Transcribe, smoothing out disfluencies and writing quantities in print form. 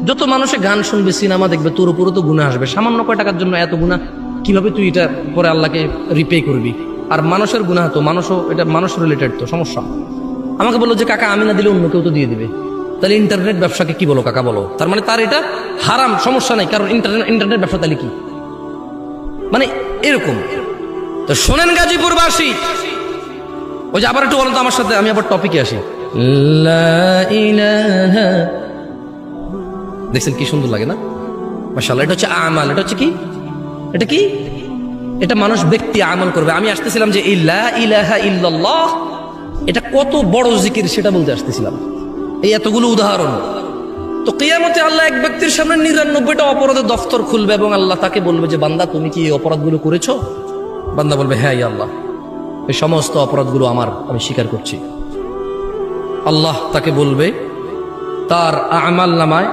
যত মানুষে গান শুনবে, সিনেমা দেখবে, তোর উপরও তো গুনাহ আসবে। সামান্য কয় টাকার জন্য এত গুনাহ, কিভাবে তুই এটা পরে আল্লাহকে রিপে করবি? আর মানুষের গুনাহ তো এটা মানুষ রিলেটেড, তো সমস্যা। আমাকে বললো যে কাকা আমি না দিলে অন্য কেউ তো দিয়ে দিবে, তাহলে ইন্টারনেট ব্যবসাকে কি বলো কাকা বলো? তার মানে তার এটা হারাম, সমস্যা নাই, কারণ ইন্টারনেট ব্যবসা তাহলে কি মানে এরকম। তো শোনেন গাজীপুরবাসী, ওই যে আবার একটু বলেন তো আমার সাথে, আমি আবার টপিকে আসি। লা ইলাহা, দেখছেন কি সুন্দর লাগে না? মাশাআল্লাহ। এটা হচ্ছে আমাল, এটা হচ্ছে কি, এটা কি, এটা মানুষ ব্যক্তি আমল করবে। আমি আসতেছিলাম যে লা ইলাহা ইল্লাল্লাহ এটা কত বড় জিকির সেটা বলতে আসতেছিলাম, এই এতগুলো উদাহরণ। তো কিয়ামতে আল্লাহ এক ব্যক্তির সামনে 99টা অপরাধের দফতর খুলবে এবং আল্লাহ তাকে বলবে যে বান্দা তুমি কি এই অপরাধগুলো করেছো? বান্দা বলবে হ্যাঁ ইয়া আল্লাহ, এই সমস্ত অপরাধগুলো আমার, আমি স্বীকার করছি। আল্লাহ তাকে বলবে তার আমাল নামায়